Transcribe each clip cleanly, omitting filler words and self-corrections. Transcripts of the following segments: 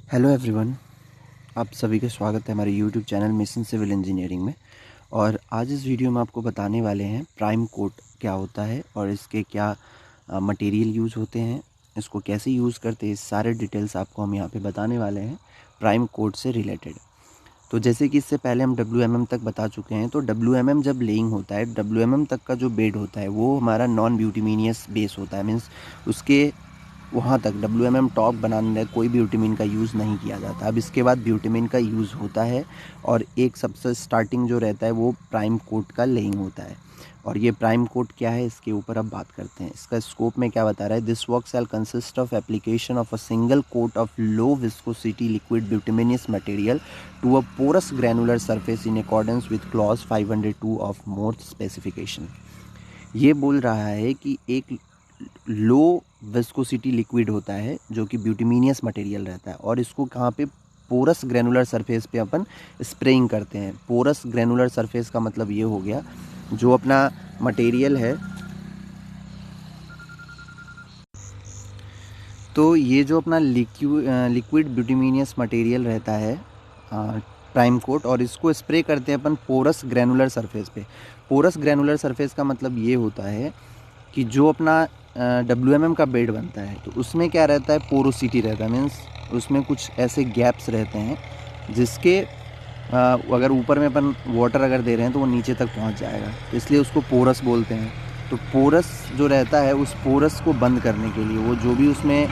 Hello everyone, आप सभी का स्वागत है हमारे YouTube channel mission civil engineering में। और आज इस वीडियो में आपको बताने वाले हैं प्राइम कोट क्या होता है और इसके क्या मटेरियल यूज़ होते हैं, इसको कैसे यूज़ करते हैं, इस सारे डिटेल्स आपको हम यहाँ पे बताने वाले हैं प्राइम कोट से रिलेटेड। तो जैसे कि इससे पहले हम WMM तक बता चुके हैं, तो WMM जब लेइंग होता है, WMM तक का जो बेड होता है वो हमारा नॉन ब्यूटिमिनियस बेस होता है। मीन्स उसके वहाँ तक WMM टॉप बनाने में कोई ब्यूटिमिन का यूज़ नहीं किया जाता। अब इसके बाद ब्यूटिमिन का यूज़ होता है और एक सबसे स्टार्टिंग जो रहता है वो प्राइम कोट का लेइंग होता है। और ये प्राइम कोट क्या है, इसके ऊपर अब बात करते हैं। इसका स्कोप में क्या बता रहा है, this work shall consist of application of a single coat of low viscosity liquid bituminous material to a porous granular surface in accordance with clause 502 of MORTH specification. ये बोल रहा है कि एक लो विस्कोसिटी लिक्विड होता है जो कि ब्यूटिमिनियस मटेरियल रहता है, और इसको कहाँ पे, पोरस ग्रैनुलर सरफेस पे अपन स्प्रेइंग करते हैं। पोरस ग्रैनुलर सरफेस का मतलब ये हो गया, जो अपना मटेरियल है, तो ये जो अपना लिक्विड ब्यूटिमिनियस मटेरियल रहता है प्राइम कोट, और इसको स्प्रे करते हैं अपन पोरस ग्रैनुलर सरफेस पे। पोरस ग्रैनुलर सरफेस का मतलब ये होता है कि जो अपना WMM का बेड बनता है, तो उसमें क्या रहता है, पोरोसिटी रहता है। मीन्स उसमें कुछ ऐसे गैप्स रहते हैं जिसके अगर ऊपर में अपन वाटर अगर दे रहे हैं तो वो नीचे तक पहुंच जाएगा, तो इसलिए उसको पोरस बोलते हैं। तो पोरस जो रहता है, उस पोरस को बंद करने के लिए, वो जो भी उसमें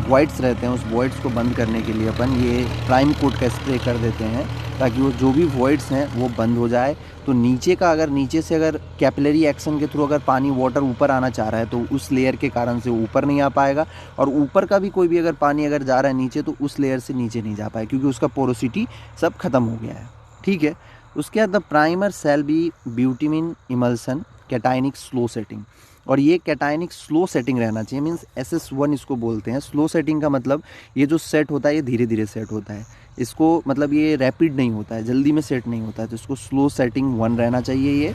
वॉइड्स रहते हैं, उस वॉइड्स को बंद करने के लिए अपन ये प्राइम कोट का स्प्रे कर देते हैं, ताकि वो जो भी वॉइड्स हैं वो बंद हो जाए। तो नीचे का, अगर नीचे से अगर कैपिलरी एक्शन के थ्रू अगर पानी वाटर ऊपर आना चाह रहा है तो उस लेयर के कारण से ऊपर नहीं आ पाएगा, और ऊपर का भी कोई भी अगर पानी अगर जा रहा है नीचे तो उस लेयर से नीचे नहीं जा पाएगा, क्योंकि उसका पोरोसिटी सब खत्म हो गया है। ठीक है। उसके बाद the primer shall be bitumen emulsion cationic slow setting, और ये कैटाइनिक स्लो सेटिंग रहना चाहिए। मीन्स SS1 इसको बोलते हैं। स्लो सेटिंग का मतलब ये जो सेट होता है ये धीरे धीरे सेट होता है, इसको मतलब ये रैपिड नहीं होता है, जल्दी में सेट नहीं होता है, तो इसको स्लो सेटिंग 1 रहना चाहिए ये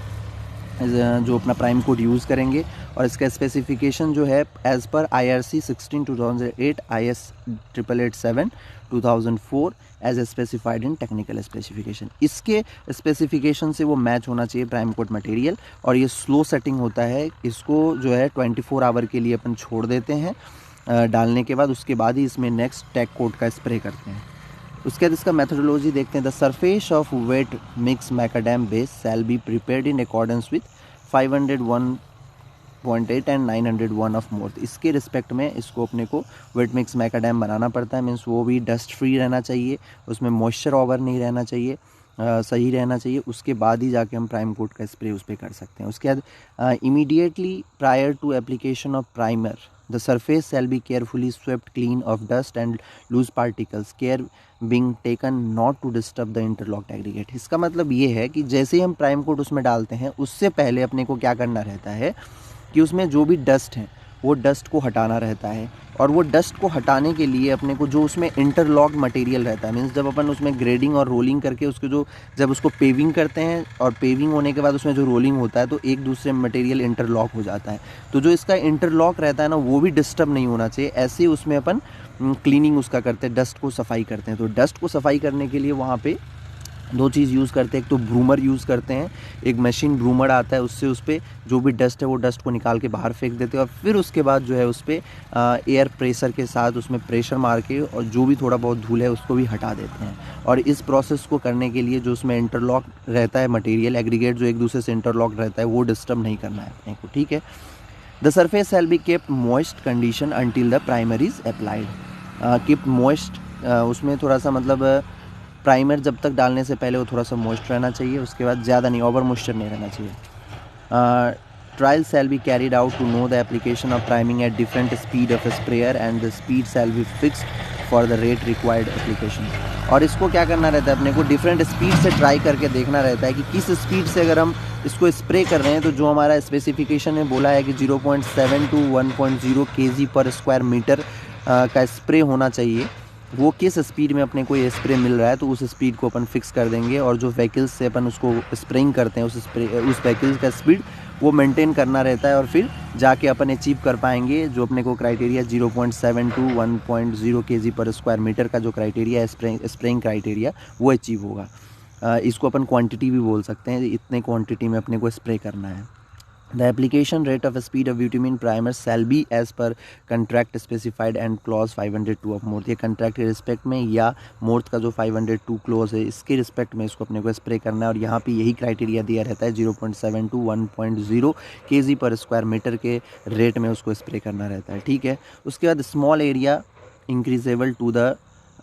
जो अपना प्राइम कोड यूज़ करेंगे। और इसका स्पेसिफिकेशन जो है as per IRC 16/2008 IS 8887 2004 as specified in technical specification, इसके स्पेसिफिकेशन से वो मैच होना चाहिए प्राइम कोट मटेरियल। और ये स्लो सेटिंग होता है, इसको जो है 24 आवर के लिए अपन छोड़ देते हैं डालने के बाद, उसके बाद ही इसमें नेक्स्ट टेक कोट का स्प्रे करते हैं। उसके बाद इसका मेथोडोलॉजी देखते हैं। The surface of wet mix macadam base shall be prepared in accordance with 501.8 and 901 of MORTH. इसके रिस्पेक्ट में इसको अपने को वेट मिक्स मैकाडैम बनाना पड़ता है। मीन्स वो भी डस्ट फ्री रहना चाहिए, उसमें मॉइस्चर ओवर नहीं रहना चाहिए, सही रहना चाहिए। उसके बाद ही जाके हम प्राइम कोट का स्प्रे उस पर कर सकते हैं। उसके बाद immediately prior to application of primer the surface shall be carefully swept clean of dust and loose particles, care being taken not to disturb the interlocked aggregate। इसका मतलब ये है कि जैसे ही हम प्राइम कोट उसमें डालते हैं, उससे पहले अपने को क्या करना रहता है कि उसमें जो भी डस्ट है वो डस्ट को हटाना रहता है। और वो डस्ट को हटाने के लिए अपने को जो उसमें इंटरलॉक मटेरियल रहता है, मीन्स जब अपन उसमें ग्रेडिंग और रोलिंग करके उसके जो, जब उसको पेविंग करते हैं और पेविंग होने के बाद उसमें जो रोलिंग होता है तो एक दूसरे मटेरियल इंटरलॉक हो जाता है, तो जो इसका इंटरलॉक रहता है ना वो भी डिस्टर्ब नहीं होना चाहिए। ऐसे ही उसमें अपन क्लीनिंग उसका करते हैं, डस्ट को सफाई करते हैं। तो डस्ट को सफाई करने के लिए वहाँ पे 2 चीज़ यूज़ करते हैं। एक तो ब्रूमर यूज़ करते हैं, एक मशीन ब्रूमर आता है, उससे उस पर जो भी डस्ट है वो डस्ट को निकाल के बाहर फेंक देते हैं, और फिर उसके बाद जो है उस पर एयर प्रेशर के साथ उसमें प्रेशर मार के और जो भी थोड़ा बहुत धूल है उसको भी हटा देते हैं। और इस प्रोसेस को करने के लिए जो उसमें इंटरलॉक रहता है मटेरियल एग्रीगेट, जो एक दूसरे से इंटरलॉक रहता है, वो डिस्टर्ब नहीं करना है अपने को। ठीक है। The surface shall be kept moist condition until the primer is applied. Kept moist, उसमें थोड़ा सा मतलब प्राइमर जब तक डालने से पहले वो थोड़ा सा मॉइस्ट रहना चाहिए, उसके बाद ज़्यादा नहीं, ओवर मॉइस्चर नहीं रहना चाहिए। Trial shall be carried out to know the application of priming at different speed of sprayer and the speed shall be fixed for the rate required application. और इसको क्या करना रहता है, अपने को डिफरेंट स्पीड से ट्राई करके देखना रहता है कि किस स्पीड से अगर हम इसको स्प्रे कर रहे हैं, तो जो हमारा स्पेसिफिकेशन में बोला है कि 0.7 to 1.0 kg per square metre का स्प्रे होना चाहिए, वो किस स्पीड में अपने को ये स्प्रे मिल रहा है, तो उस स्पीड को अपन फिक्स कर देंगे। और जो व्हीकल्स से अपन उसको स्प्रेइंग करते हैं उस व्हीकल्स का स्पीड वो मेंटेन करना रहता है, और फिर जाके अपन अचीव कर पाएंगे जो अपने को criteria 0.7 to 1.0 kg per square metre का जो क्राइटेरिया है स्प्रेइंग क्राइटेरिया, वो अचीव होगा। इसको अपन क्वांटिटी भी बोल सकते हैं, इतने क्वांटिटी में अपने को स्प्रे करना है। The application rate of speed of bitumen primer shall be as per contract specified and clause 502 of MORTH। ये contract के रिस्पेक्ट में या MORTH का जो 502 क्लोज है इसके रिस्पेक्ट में इसको अपने को स्प्रे करना है। और यहाँ पे यही क्राइटेरिया दिया रहता है 0.7 to 1.0 kg per square metre के रेट में उसको स्प्रे करना रहता है, ठीक है। उसके बाद small area inaccessible to the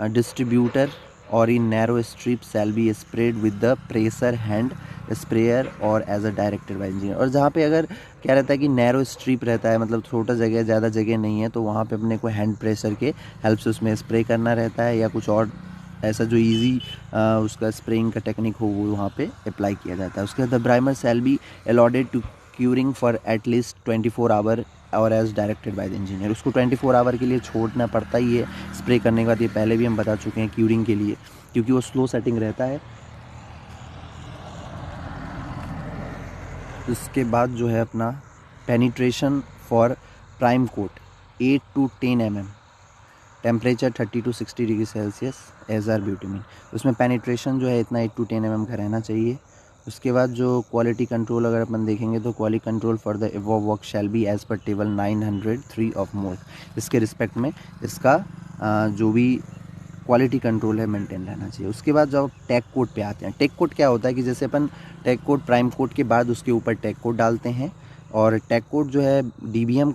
distributor और in narrow strip shall be spread with the pressure hand sprayer और as a directed by engineer. और जहाँ पे अगर क्या रहता है कि नैरो स्ट्रिप रहता है, मतलब छोटा जगह ज़्यादा जगह नहीं है, तो वहाँ पे अपने को हैंड प्रेशर के हेल्प से उसमें स्प्रे करना रहता है, या कुछ और ऐसा जो इजी उसका स्प्रेइंग का टेक्निक हो वो वहाँ पे अप्लाई किया जाता है। उसके बाद the primer shall be allotted to curing for at least 24 hour और as directed by the engineer. उसको 24 आवर के लिए छोड़ना पड़ता ही है स्प्रे करने के बाद। ये पहले भी हम बता चुके हैं क्यूरिंग के लिए, क्योंकि वो स्लो सेटिंग रहता है। उसके बाद जो है अपना penetration for prime coat 8 to 10 mm, temperature 30 to 60 degree Celsius as are bitumen. उसमें पेनिट्रेशन जो है इतना 8 to 10 mm का रहना चाहिए। उसके बाद जो क्वालिटी कंट्रोल अगर अपन देखेंगे तो quality control for the above work shall be as per table 903 of MORTH। इसके रिस्पेक्ट में इसका जो भी क्वालिटी कंट्रोल है मेंटेन रहना चाहिए। उसके बाद जब टैग कोट पे आते हैं, टैग कोट क्या होता है कि जैसे अपन टैग कोट प्राइम कोट के बाद उसके ऊपर टैग कोट डालते हैं, और टैग कोट जो है DBM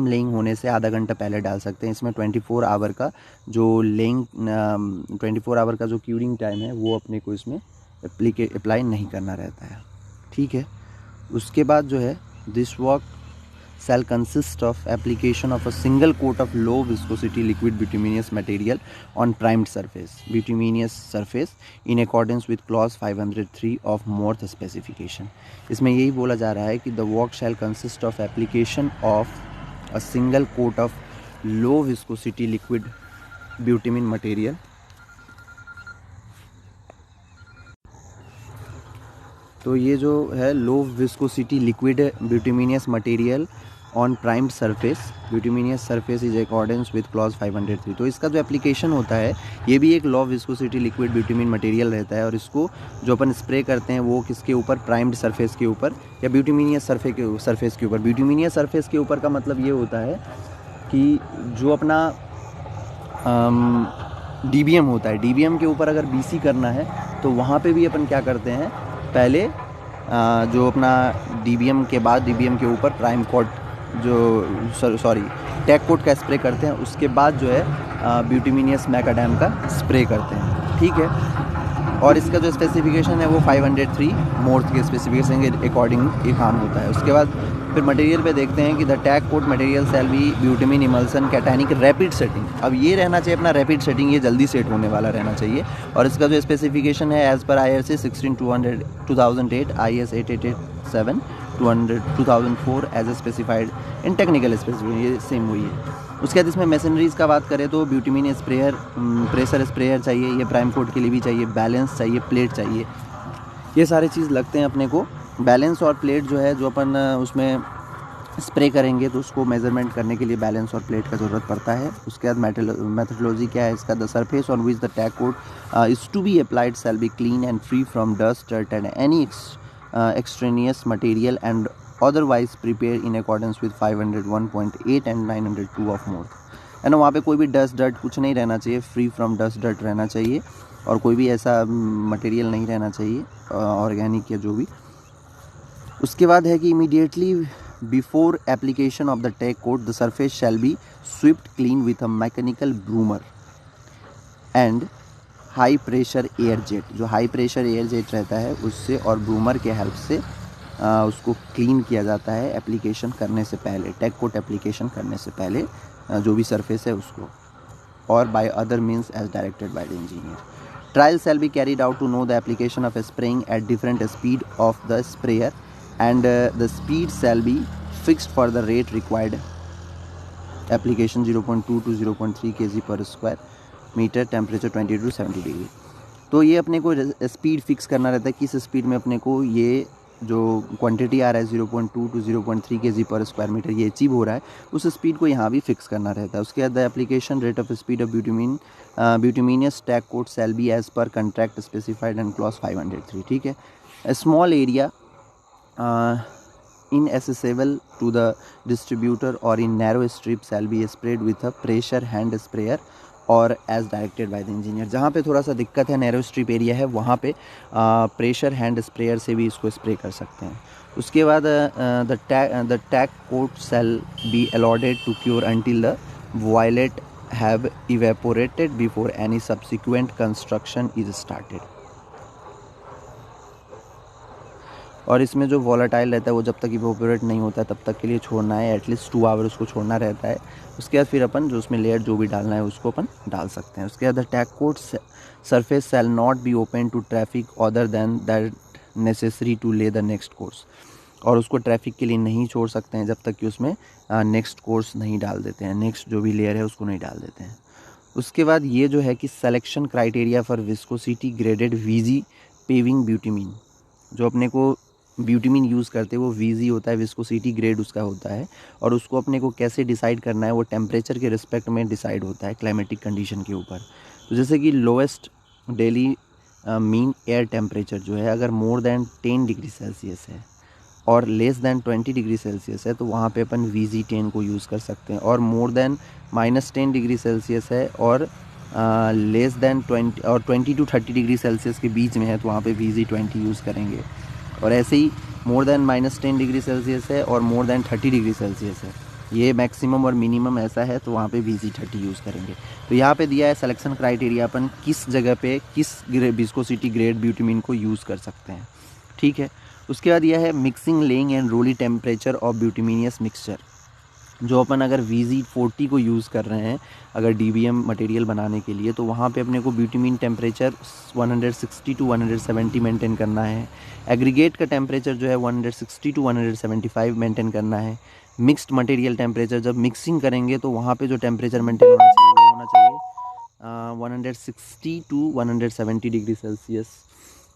लेइंग होने से आधा घंटा पहले डाल सकते हैं। इसमें 24 आवर का जो लेइंग 24 आवर का जो क्यूरिंग टाइम है वो अपने को इसमें अप्लाई नहीं करना रहता है, ठीक है। उसके बाद जो है this work shall consist of application of a single coat of low viscosity liquid bituminous material on primed bituminous surface in accordance with clause 503 of MORTH specification। इसमें यही बोला जा रहा है कि the work shall consist of application of a single coat of low viscosity liquid bitumen material तो ये जो है low viscosity liquid bituminous material on primed surface bituminous surface is accordance with clause 503। तो इसका जो एप्लीकेशन होता है ये भी एक लो विस्कोसिटी लिक्विड ब्यूटिमिन मटेरियल रहता है, और इसको जो अपन स्प्रे करते हैं वो किसके ऊपर, प्राइम्ड सरफेस के ऊपर या ब्यूटिमिनियस सरफेस के ऊपर। ब्यूटिमिनियस सरफेस के ऊपर का मतलब ये होता है कि जो अपना DBM होता है, DBM के ऊपर अगर BC करना है तो वहाँ पे भी अपन क्या करते हैं, पहले जो अपना DBM के बाद DBM के ऊपर प्राइम कोट टैग कोट का स्प्रे करते हैं। उसके बाद जो है ब्यूटिमिनियस मैकाडेम का स्प्रे करते हैं, ठीक है। और इसका जो स्पेसिफिकेशन है वो 503 MORTH के स्पेसिफिकेशन के अकॉर्डिंग ये काम होता है। उसके बाद फिर मटेरियल पे देखते हैं कि the tack coat material shall be bitumen emulsion cationic rapid setting. अब ये रहना चाहिए अपना रैपिड सेटिंग, ये जल्दी सेट होने वाला रहना चाहिए। और इसका जो स्पेसिफिकेशन है as per IRC 16-2008 IS 8887 2004 as a specified in technical specification, ये सेम वही है। उसके बाद इसमें मशीनरीज का बात करें तो ब्यूटामीन स्प्रेयर, प्रेशर स्प्रेयर चाहिए, ये प्राइम कोट के लिए भी चाहिए, बैलेंस चाहिए, प्लेट चाहिए, ये सारे चीज़ लगते हैं अपने को। बैलेंस और प्लेट जो है जो अपन उसमें स्प्रे करेंगे तो उसको मेजरमेंट करने के लिए बैलेंस और प्लेट का ज़रूरत पड़ता है। उसके बाद मेथोडोलॉजी क्या है इसका, the surface on which the tack coat is to be applied shall be clean and free from dust, dirt and any extraneous material and otherwise prepare in accordance with 501.8 and 902 of MORTH, है ना। वहाँ पे कोई भी dust dirt कुछ नहीं रहना चाहिए, फ्री फ्रॉम डस्ट डर्ट रहना चाहिए, और कोई भी ऐसा मटेरियल नहीं रहना चाहिए ऑर्गेनिक या जो भी। उसके बाद है कि immediately before application of the tack coat the surface shall be swept clean with a mechanical broomer and high pressure air jet, जो हाई प्रेशर एयर जेट रहता है उससे और ब्रूमर के हेल्प से उसको क्लीन किया जाता है एप्लीकेशन करने से पहले, टैग कोट एप्लीकेशन करने से पहले जो भी सरफेस है उसको, और by other means as directed by the engineer. Trial shall be carried out to know the application of spraying at different speed of the sprayer and the speed shall be fixed for the rate required application 0.2 to 0.3 kg per square metre, temperature 20 to 70 degree. तो ये अपने को speed fix करना रहता है, किस speed में अपने को ये जो क्वांटिटी आ रहा है 0.2 to 0.3 kg per square metre ये अचीव हो रहा है, उस स्पीड को यहाँ भी फिक्स करना रहता है। उसके बाद the application rate of speed of bituminous tack coat shall be as per contract specified and clause 503। ठीक है, small area inaccessible to the distributor or in narrow strip shall be sprayed with a pressure hand sprayer और as directed by the engineer. जहाँ पे थोड़ा सा दिक्कत है, narrow strip area है, वहाँ पे प्रेशर हैंड स्प्रेयर से भी इसको स्प्रे कर सकते हैं। उसके बाद the tack coat shall be allotted to cure until the volatiles have evaporated before any subsequent construction is started. और इसमें जो वॉलेटाइल रहता है वो जब तक इवेपोरेट नहीं होता है तब तक के लिए छोड़ना है, एटलीस्ट 2 आवर उसको छोड़ना रहता है। उसके बाद फिर अपन जो उसमें लेयर जो भी डालना है उसको अपन डाल सकते हैं। उसके बाद the tack coat surface shall not be open to traffic other than that necessary to lay the next course. और उसको ट्रैफिक के लिए नहीं छोड़ सकते हैं जब तक कि उसमें नेक्स्ट कोर्स नहीं डाल देते हैं, नेक्स्ट जो भी लेयर है उसको नहीं डाल देते हैं। उसके बाद ये जो है कि selection criteria for viscosity graded VG paving bitumen, जो अपने को ब्यूटिमीन यूज़ करते हैं वो वीजी होता है, विस्कोसिटी ग्रेड उसका होता है। और उसको अपने को कैसे डिसाइड करना है, वो टेम्परेचर के रिस्पेक्ट में डिसाइड होता है, क्लाइमेटिक कंडीशन के ऊपर। तो जैसे कि lowest daily mean air temperature जो है अगर मोर देन 10 डिग्री सेल्सियस है और लेस देन 20 डिग्री सेल्सियस है तो वहाँ पे अपन VG10 को यूज़ कर सकते हैं। और मोर देन -10 डिग्री सेल्सियस है और लेस देन 20 और 20 to 30 डिग्री सेल्सियस के बीच में है तो वहाँ पे VG20 यूज़ करेंगे। और ऐसे ही मोर देन -10 डिग्री सेल्सियस है और मोर देन 30 डिग्री सेल्सियस है, ये मैक्सिमम और मिनिमम ऐसा है तो वहाँ पे VG30 यूज़ करेंगे। तो यहाँ पे दिया है सिलेक्शन क्राइटेरिया अपन किस जगह पे किस विस्कोसिटी ग्रेड ब्यूटिमीन को यूज़ कर सकते हैं। ठीक है, उसके बाद यह है mixing, laying and rolling temperature of bituminous mixture. जो अपन अगर VG40 को यूज़ कर रहे हैं अगर DBM मटेरियल बनाने के लिए तो वहाँ पे अपने को ब्यूटिमीन टेम्परेचर 160 to 170 मेंटेन करना है। एग्रीगेट का टेम्परेचर जो है 160 to 175 मेंटेन करना है। मिक्स्ड मटेरियल टेम्परेचर जब मिक्सिंग करेंगे तो वहाँ पे जो टेम्परेचर मेंटेन होना चाहिए वो होना चाहिए 160 to 170 डिग्री सेल्सियस।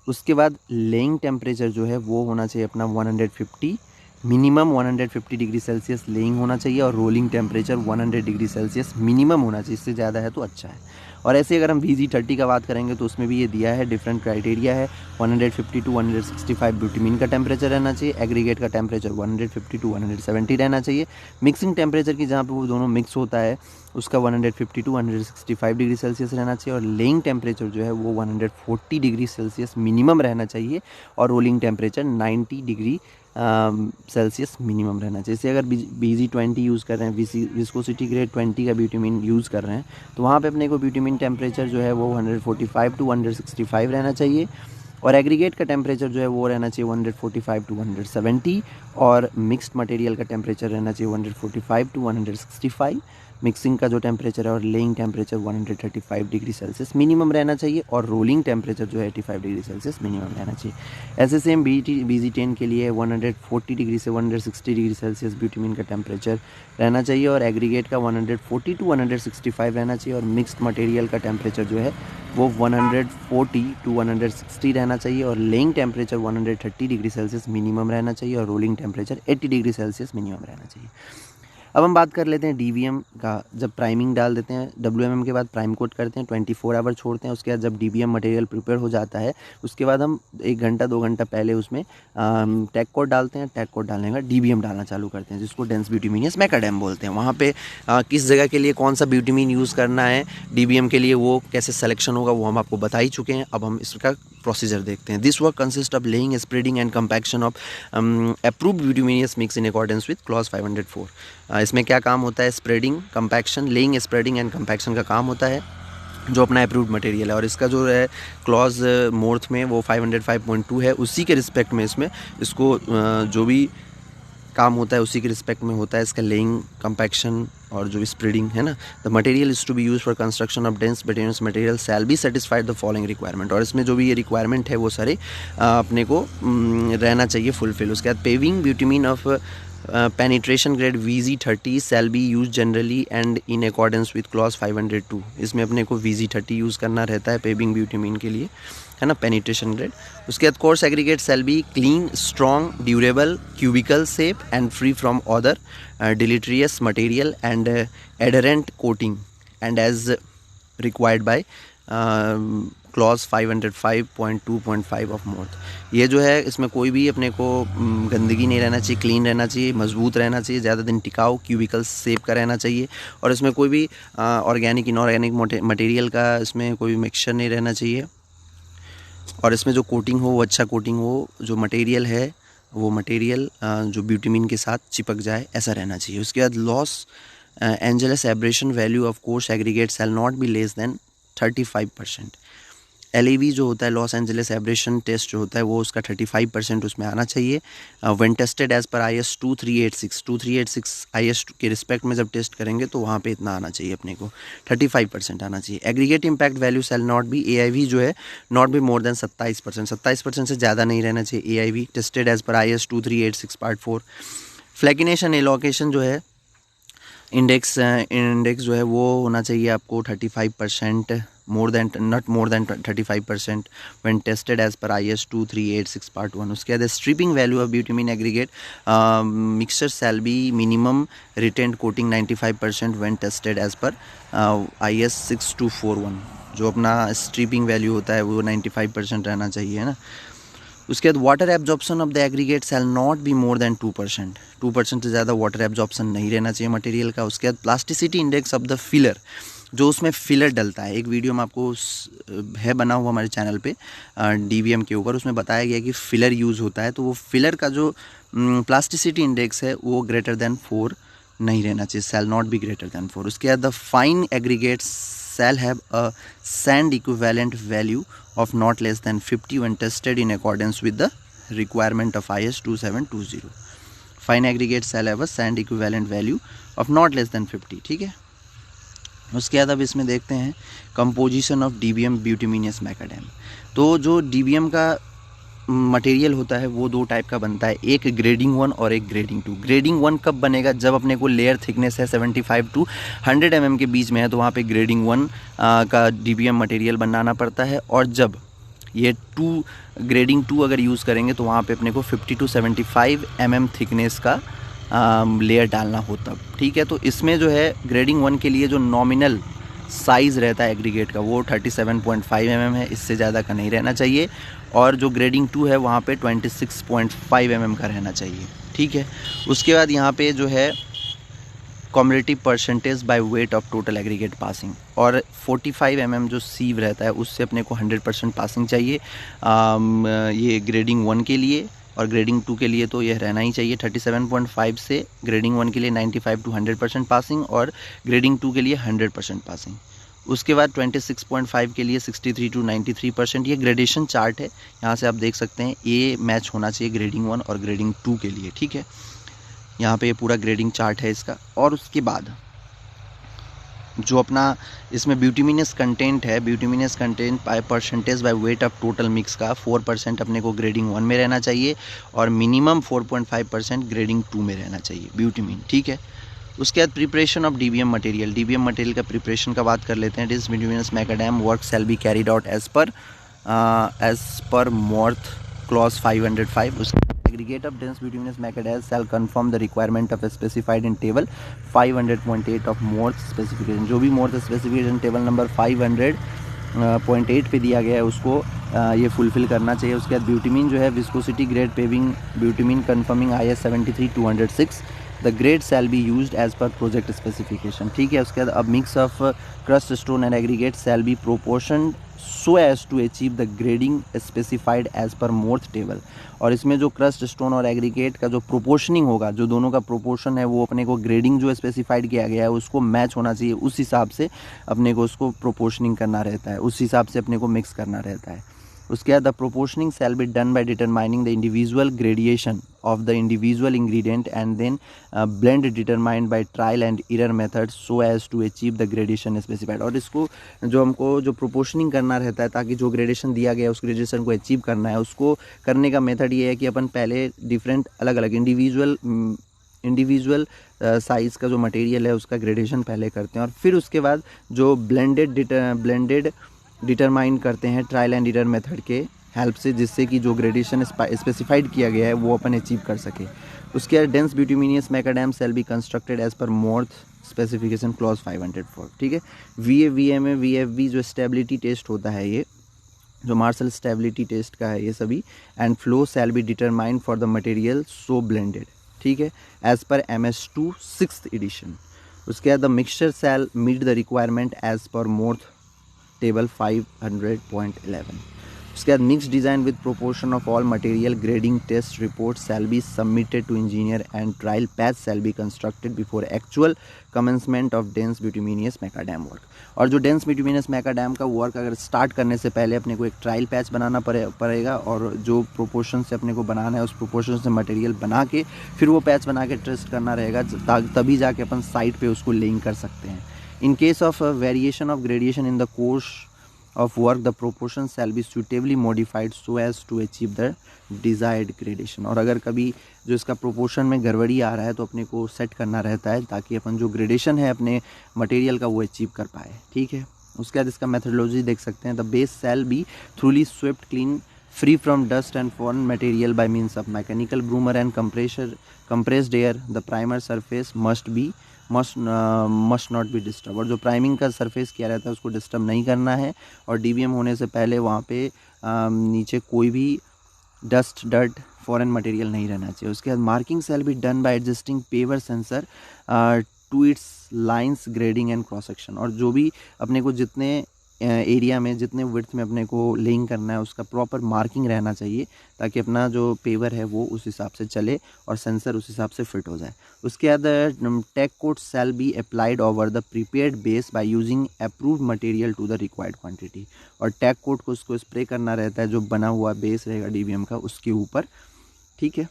उसके बाद लेइंग टेम्परेचर जो है वो होना चाहिए अपना 150, मिनिमम 150 डिग्री सेल्सियस लेइंग होना चाहिए। और rolling temperature 100 degree Celsius minimum होना चाहिए, इससे ज़्यादा है तो अच्छा है। और ऐसे अगर हम VG30 का बात करेंगे तो उसमें भी ये दिया है, डिफरेंट क्राइटेरिया है। 150 to 165 ब्यूटिमीन का टेम्परेचर रहना चाहिए। एग्रीगेट का टेम्परेचर 150 to 170 रहना चाहिए। मिक्सिंग टेम्परेचर की जहाँ पे वो दोनों मिक्स होता है उसका 150 to 165 डिग्री सेल्सियस रहना चाहिए। और लेइंग टेम्परेचर जो है वो 140 डिग्री सेल्सियस मिनिमम रहना चाहिए। और rolling temperature 90 degree Celsius minimum रहना चाहिए। जैसे अगर VG20 यूज़ कर रहे हैं, विस्कोसिटी ग्रेड 20 का ब्यूटिमीन यूज़ कर रहे हैं तो वहाँ पे अपने को ब्यूटिमीन टेम्परेचर जो है वो 145 to 165 रहना चाहिए। और एग्रीगेट का टेम्परेचर जो है वो रहना चाहिए 145 to 170। और मिक्स्ड मटेरियल का टेम्परेचर रहना चाहिए 145 to 165। मिक्सिंग का जो टेम्परेचर है और laying temperature 135 degree Celsius minimum रहना चाहिए। और रोलिंग टेम्परेचर जो है 85 डिग्री सेल्सियस मिनिमम रहना चाहिए। ऐसे सेम VG10 के लिए 140 डिग्री से 160 डिग्री सेल्सियस ब्यूटिमीन का टेम्परेचर रहना चाहिए। और एग्रीगेट का 140 to 165 रहना चाहिए। और मिक्स्ड मटेरियल का टेम्परेचर जो है वो 140 to 160 रहना चाहिए। और laying temperature 130 degree Celsius minimum रहना चाहिए। और rolling temperature 80 degree Celsius minimum रहना चाहिए। अब हम बात कर लेते हैं DBM का। जब प्राइमिंग डाल देते हैं, WMM के बाद प्राइम कोट करते हैं, 24 आवर छोड़ते हैं। उसके बाद जब DBM मटेरियल प्रिपेयर हो जाता है उसके बाद हम 1 घंटा 2 घंटा पहले उसमें टैग कोट डालते हैं। टैग कोट डालने के बाद DBM डालना चालू करते हैं जिसको डेंस ब्यूटिमिनियस मैकाडेम बोलते हैं। वहाँ पे किस जगह के लिए कौन सा ब्यूटिमीन यूज़ करना है, DBM के लिए वो कैसे सिलेक्शन होगा वो हम आपको बता ही चुके हैं। अब हम इसका प्रोसीजर देखते हैं। This work consist of laying, spreading and compaction of approved bituminous mix in accordance with clause 504। इसमें क्या काम होता है, spreading, compaction, laying, spreading and compaction का काम होता है जो अपना अप्रूव्ड मटेरियल है। और इसका जो है क्लॉज मोर्थ में वो 505.2 है, उसी के रिस्पेक्ट में इसमें इसको जो भी काम होता है उसी के रिस्पेक्ट में होता है इसका लेइंग, कंपैक्शन और जो स्प्रेडिंग है ना। The material is to be use for construction of dense bituminous material shall be satisfied the following requirement. और इसमें जो भी ये रिक्वायरमेंट है वो सारे अपने को रहना चाहिए फुलफिल। उसके बाद paving bitumen of penetration grade VZ30 shall be use generally and in accordance with clause 502। इसमें अपने को VZ30 यूज़ करना रहता है पेबिंग ब्यूटामीन के लिए, है ना, पेनिट्रेशन ग्रेड। उसके बाद coarse aggregate shall be clean, strong, durable, cubical shape and free from other deleterious material and adherent coating and as required by clause 505.2.5 of MORTH. ये जो है इसमें कोई भी अपने को गंदगी नहीं रहना चाहिए, क्लीन रहना चाहिए, मजबूत रहना चाहिए, ज़्यादा दिन टिकाऊ, क्यूबिकल शेप का रहना चाहिए, और इसमें कोई भी ऑर्गेनिक इनऑर्गेनिक मटेरियल का इसमें कोई भी मिक्सचर नहीं रहना चाहिए, और इसमें जो कोटिंग हो वो अच्छा कोटिंग हो, जो मटेरियल है वो मटेरियल जो ब्यूटामीन के साथ चिपक जाए ऐसा रहना चाहिए। उसके बाद Los Angeles abrasion value of coarse aggregate shall not be less than 35%। LAB जो होता है लॉस एंजेलिस एब्रेशन टेस्ट जो होता है वो उसका 35% उसमें आना चाहिए। When tested as per IS 2386 IS के रिस्पेक्ट में जब टेस्ट करेंगे तो वहाँ पे इतना आना चाहिए, अपने को 35% आना चाहिए। Aggregate impact value shell not B AIV जो है नॉट बी मोर देन 27% से ज़्यादा नहीं रहना चाहिए AIV tested as per IS 2386 part 4। Flakiness elongation जो है इंडेक्स जो है वो होना चाहिए आपको 35%, not more than 35% when tested as per IS 2386 part 1। उसके बाद stripping value of bitumen aggregate mixture shall be minimum retained coating 95% when tested as per IS 6241। जो अपना स्ट्रिपिंग वैल्यू होता है वो 95% रहना चाहिए, है ना। उसके बाद water absorption of the aggregate shall not be more than 2%। 2% से ज़्यादा वाटर एब्जॉर्प्शन नहीं रहना चाहिए मटेरियल का। उसके बाद plasticity index of the filler, जो उसमें फिलर डलता है, एक वीडियो में आपको है बना हुआ हमारे चैनल पे DBM के ऊपर, उसमें बताया गया कि फिलर यूज़ होता है, तो वो फिलर का जो प्लास्टिसिटी इंडेक्स है वो ग्रेटर देन 4 नहीं रहना चाहिए, शैल नॉट बी ग्रेटर देन 4। उसके बाद the fine aggregates shall have a sand equivalent value of not less than 50 when tested in accordance with the requirement of IS 2720। fine aggregate shall have a sand equivalent value of not less than 50, ठीक है। उसके बाद अब इसमें देखते हैं composition of DBM ब्यूटामिनस मैकाडेम। तो जो DBM का मटेरियल होता है वो दो टाइप का बनता है, एक ग्रेडिंग 1 और एक ग्रेडिंग 2। ग्रेडिंग 1 कब बनेगा, जब अपने को लेयर थिकनेस है 75 to 100 mm के बीच में है, तो वहाँ पे ग्रेडिंग 1 का DBM मटेरियल बनाना पड़ता है, और जब ये ग्रेडिंग 2 अगर यूज़ करेंगे तो वहाँ पे अपने को 50 to 75 mm थिकनेस का लेयर डालना होता, ठीक है। तो इसमें जो है ग्रेडिंग 1 के लिए जो नॉमिनल साइज़ रहता है एग्रीगेट का वो 37.5 mm है, इससे ज़्यादा का नहीं रहना चाहिए, और जो ग्रेडिंग 2 है वहाँ पे 26.5 mm का रहना चाहिए, ठीक है। उसके बाद यहाँ पे जो है cumulative percentage by weight of total aggregate passing, और 45 mm जो सीव रहता है उससे अपने को 100% पासिंग चाहिए ये ग्रेडिंग 1 के लिए, और ग्रेडिंग 2 के लिए तो यह रहना ही चाहिए 37.5 से ग्रेडिंग 1 के लिए 95 to 100% पासिंग, और ग्रेडिंग 2 के लिए 100% पासिंग। उसके बाद 26.5 के लिए 63 to 93%। ये ग्रेडेशन चार्ट है, यहाँ से आप देख सकते हैं ये मैच होना चाहिए ग्रेडिंग 1 और ग्रेडिंग 2 के लिए, ठीक है। यहाँ पे ये पूरा ग्रेडिंग चार्ट है इसका। और उसके बाद जो अपना इसमें ब्यूटामिनस कंटेंट है, bituminous content by percentage by weight of total mix का 4% अपने को ग्रेडिंग 1 में रहना चाहिए, और मिनिमम 4.5% ग्रेडिंग 2 में रहना चाहिए ब्यूटामिन, ठीक है। उसके बाद preparation of DBM material, DBM material का प्रिपरेशन का बात कर लेते हैं। This bituminous macadam work shall be carried out as per MORTH clause 505। उसके aggregate of dense bituminous macadamia shall confirm the requirement of specified in table 500.8 of Morse specification। जो भी Morse specification table number 500.8 पे दिया गया है उसको ये fulfil करना चाहिए। उसके बाद ब्यूटामिन जो है viscosity grade paving bitumen conforming IS 73206 the grade shall be used as per project specification, ठीक है। उसके बाद अब mix of crushed stone and aggregate shall be proportion so as to achieve the grading specified as per MORTH table. और इसमें जो crust stone और aggregate का जो प्रोपोर्शनिंग होगा, जो दोनों का प्रोपोर्शन है वो अपने को ग्रेडिंग जो स्पेसिफाइड किया गया है उसको मैच होना चाहिए, उस हिसाब से अपने को उसको प्रोपोर्शनिंग करना रहता है, उस हिसाब से अपने को मिक्स करना रहता है। उसके बाद the proportioning shall be done by determining the individual gradation of the individual ingredient and then blend determined by trial and error method so as to achieve the gradation specified. और इसको जो हमको जो प्रोपोर्शनिंग करना रहता है ताकि जो ग्रेडेशन दिया गया है उस ग्रेडेशन को अचीव करना है, उसको करने का मेथड ये है कि अपन पहले डिफरेंट अलग अलग इंडिविजुअल इंडिविजुअल साइज़ का जो मटेरियल है उसका ग्रेडेशन पहले करते हैं और फिर उसके बाद जो ब्लेंडेड डिटरमाइन करते हैं ट्रायल एंड एरर मेथड के हेल्प से, जिससे कि जो ग्रेडेशन स्पेसिफाइड किया गया है वो अपन अचीव कर सके। उसके बाद dense bituminous macadam shall be constructed as per MORTH specification clause 504। ठीक है, VAVMA VFB जो स्टेबिलिटी टेस्ट होता है, ये जो मार्शल स्टेबिलिटी टेस्ट का है ये सभी, and flow shall be determined for the material so blended. ठीक है, as per MS2 6th edition. उसके बाद the mixture shall meet the requirement as per MORTH table 500.11। उसके बाद mix design with proportion of all material grading test report shall be submitted to engineer and trial patch shall be constructed before actual commencement of dense bituminous macadam work. और जो dense bituminous मैकाडैम का work अगर start करने से पहले अपने को एक ट्रायल पैच बनाना पड़ेगा और जो प्रोपोर्शन से अपने को बनाना है उस प्रोपोर्शन से मटेरियल बना के फिर वो पैच बना के टेस्ट करना रहेगा, तभी जाके अपन साइट पे उसको लेइंग कर सकते हैं। In case of a variation of gradation in the course of work, the proportions shall be suitably modified so as to achieve the desired gradation। और अगर कभी जो इसका प्रोपोर्शन में गड़बड़ी आ रहा है तो अपने को सेट करना रहता है ताकि अपन जो ग्रेडेशन है अपने मटेरियल का वो अचीव कर पाए। ठीक है, उसके बाद इसका मेथडोलॉजी देख सकते हैं। The base shall B थ्रूली swept clean free from dust and foreign material by means of mechanical broomer and compressed air। The primer surface must not be disturbed। और जो प्राइमिंग का सरफेस किया रहता है उसको डिस्टर्ब नहीं करना है और DBM होने से पहले वहाँ पे नीचे कोई भी डस्ट डर्ट फॉरेन मटेरियल नहीं रहना चाहिए। उसके बाद marking shall be done by adjusting paver sensor to its lines grading and cross section. और जो भी अपने को जितने एरिया में जितने विड्थ में अपने को लेइंग करना है उसका प्रॉपर मार्किंग रहना चाहिए ताकि अपना जो पेवर है वो उस हिसाब से चले और सेंसर उस हिसाब से फिट हो जाए। उसके बाद tack coat shall be applied over the prepared base by using approved material to the required quantity. और टैग कोट को उसको स्प्रे करना रहता है जो बना हुआ बेस रहेगा DBM का उसके ऊपर। ठीक है,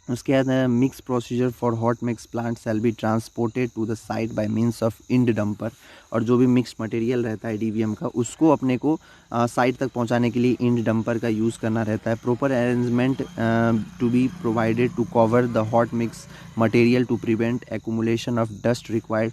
उसके बाद mix procedure for hot mix plant shall be transported to the site by means of end dumper. और जो भी मिक्स मटेरियल रहता है DBM का उसको अपने को साइट तक पहुंचाने के लिए इंड डंपर का यूज़ करना रहता है। Proper arrangement to be provided to cover the hot mix material to prevent accumulation of dust required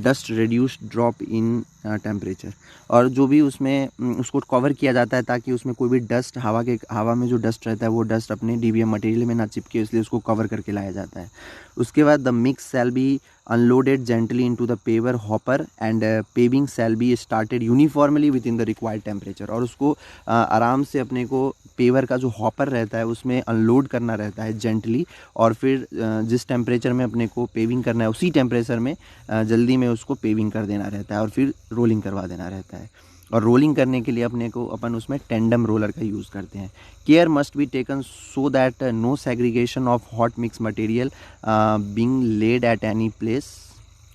dust reduced drop in temperature. और जो भी उसमें उसको कवर किया जाता है ताकि उसमें कोई भी डस्ट हवा में जो डस्ट रहता है वो डस्ट अपने DBM मटेरियल में ना चिपके, इसलिए उसको कवर करके लाया जाता है। उसके बाद the mix shall B unloaded gently into the paver hopper and paving shall be started uniformly within the required temperature। और उसको आराम से अपने को पेवर का जो हॉपर रहता है उसमें अनलोड करना रहता है जेंटली और फिर जिस टेम्परेचर में अपने को पेविंग करना है उसी टेम्परेचर में जल्दी में उसको पेविंग कर देना रहता है और फिर रोलिंग करवा देना रहता है। और रोलिंग करने के लिए अपने को अपन उसमें टेंडम रोलर का यूज़ करते हैं। Care must be taken so that no segregation of hot mix material being laid at any place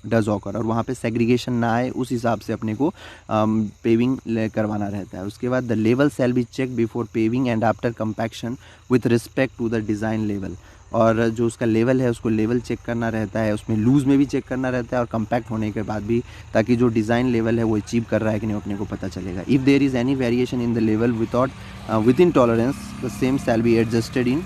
does occur. और वहाँ पे सेग्रीगेशन ना आए उस हिसाब से अपने को पेविंग करवाना रहता है। उसके बाद the level shall be check before paving and after compaction with respect to the design level. और जो उसका लेवल है उसको लेवल चेक करना रहता है, उसमें लूज़ में भी चेक करना रहता है और कंपैक्ट होने के बाद भी, ताकि जो डिज़ाइन लेवल है वो अचीव कर रहा है कि नहीं अपने को पता चलेगा। If there is any variation in the level within tolerance the same shall be adjusted in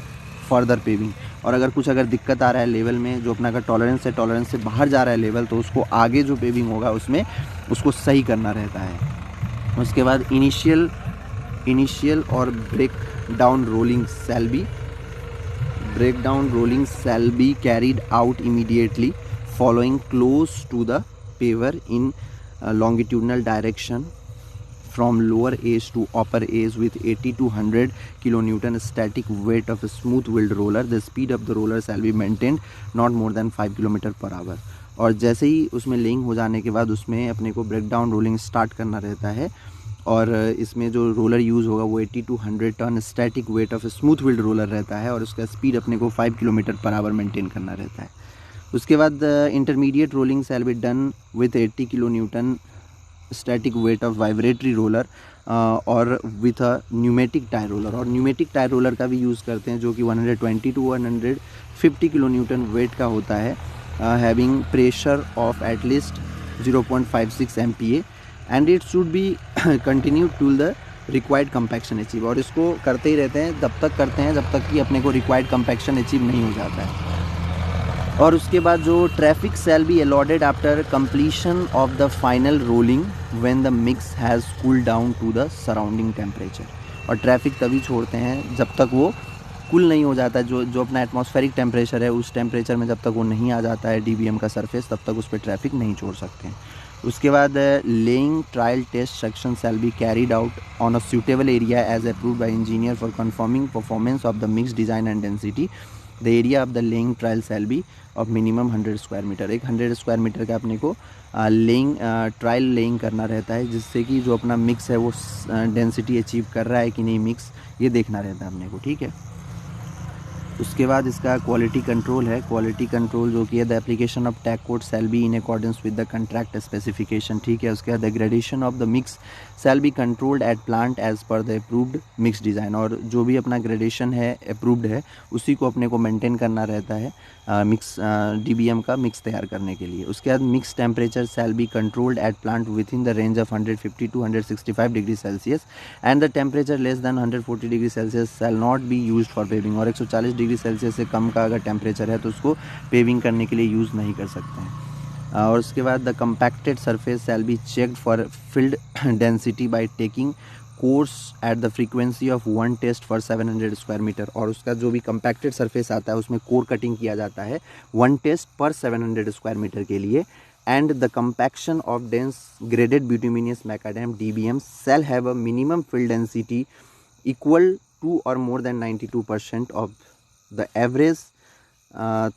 further paving. और अगर दिक्कत आ रहा है लेवल में, जो अपना का टॉलरेंस है टॉलरेंस से बाहर जा रहा है लेवल, तो उसको आगे जो पेविंग होगा उसमें उसको सही करना रहता है। उसके बाद इनिशियल और breakdown rolling shall be carried out immediately following close to the paver in longitudinal direction from lower edge to upper edge with 80 to 100 kilonewton static weight of a smooth wheeled roller। The speed of the roller shall be maintained not more than 5 km/h। और जैसे ही उसमें laying हो जाने के बाद उसमें अपने को ब्रेक डाउन रोलिंग स्टार्ट करना रहता है और इसमें जो रोलर यूज़ होगा वो 80 to 100 tonne static weight of smooth wheeled roller रहता है और उसका स्पीड अपने को 5 km/h मेंटेन करना रहता है। उसके बाद intermediate rolling shall be done with 80 kN static weight of vibratory roller और with a pneumatic tyre roller. और न्यूमेटिक टायर रोलर का भी यूज़ करते हैं जो कि 120 to 150 kN वेट का होता है, having pressure of at least 0.56 MPa and it should be continue to the required compaction achieve. और इसको करते ही रहते हैं, तब तक करते हैं जब तक कि अपने को रिक्वायर्ड कंपैक्शन अचीव नहीं हो जाता है। और उसके बाद जो traffic shall be allotted after completion of the final rolling when the mix has cool down to the surrounding temperature. और ट्रैफिक तभी छोड़ते हैं जब तक वो कूल नहीं हो जाता, जो अपना एटमॉस्फेरिक टेम्परेचर है उस टेम्परेचर में जब तक वो नहीं आ जाता है डीबीएम का सरफेस, तब तक उस पर ट्रैफिक नहीं छोड़ सकते हैं। उसके बाद laying trial test section shall be carried out on a suitable area as approved by engineer for conforming performance of the mix design and density. The area of the laying trial shall be of minimum 100 square metre. एक 100 square metre का अपने को trial laying करना रहता है, जिससे कि जो अपना मिक्स है वो डेंसिटी अचीव कर रहा है कि नहीं मिक्स, ये देखना रहता है अपने को, ठीक है। उसके बाद इसका क्वालिटी कंट्रोल है। क्वालिटी कंट्रोल जो कि है the application of tack coat shall be in accordance with the contract specification, ठीक है। उसके बाद the gradation of the mix shall be controlled at plant as per the approved mix design. और जो भी अपना ग्रेडेशन है अप्रूव्ड है उसी को अपने को मेंटेन करना रहता है मिक्स डीबीएम का मिक्स तैयार करने के लिए। उसके बाद mix temperature shall be controlled at plant with in the range of 150 to 165 degree Celsius and the temperature less than 140 degree Celsius shall not be used for paving. और 140 degree Celsius से कम का अगर टेम्परेचर है तो उसको paving करने के लिए यूज़ नहीं कर सकते हैं। और उसके बाद the compacted surface shall be checked for field density by taking cores at the frequency of 1 test for 700 square metre. और उसका जो भी कंपैक्टेड सरफेस आता है उसमें कोर कटिंग किया जाता है 1 टेस्ट पर 700 स्क्वायर मीटर के लिए। And the compaction of dense graded bituminous macadam DBM shall have a minimum field density equal to और more than 92% of the average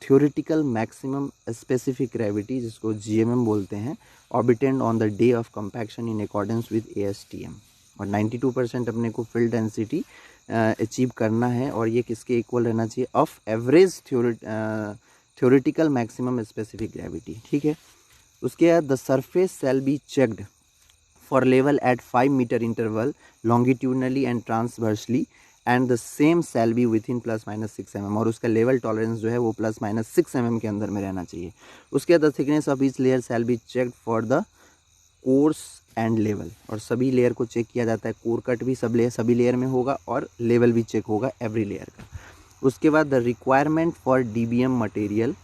theoretical maximum specific gravity, जिसको GMM बोलते हैं, obtained on the day of compaction in accordance with ASTM. और 92% अपने को field density achieve करना है, और ये किसके इक्वल रहना चाहिए, of average theoretical maximum specific gravity, ठीक है। उसके बाद the surface shall be checked for level at 5 metre interval longitudinally and transversely and the same shall be within ±6 mm। और उसका लेवल टॉलरेंस जो है वो ±6 mm के अंदर में रहना चाहिए। उसके बाद the thickness of each layer shell be checked for the course and level. और सभी लेयर को चेक किया जाता है, कोर कट भी सभी लेयर में होगा और लेवल भी चेक होगा एवरी लेयर का। उसके बाद the requirement for DBM material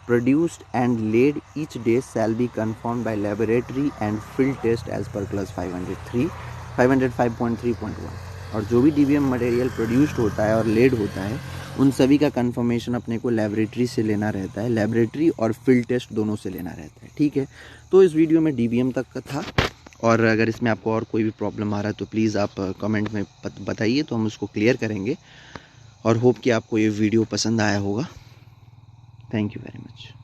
produced and laid each day shall be confirmed by laboratory and field test as per clause 505.3.1। और जो भी डीबीएम मटेरियल प्रोड्यूस्ड होता है और लेड होता है उन सभी का कंफर्मेशन अपने को लेबोरेटरी से लेना रहता है, लेबोरेटरी और फील्ड टेस्ट दोनों से लेना रहता है, ठीक है। तो इस वीडियो में डीबीएम तक का था, और अगर इसमें आपको और कोई भी प्रॉब्लम आ रहा है तो प्लीज़ आप कमेंट में बताइए, तो हम उसको क्लियर करेंगे। और होप कि आपको ये वीडियो पसंद आया होगा। Thank you very much.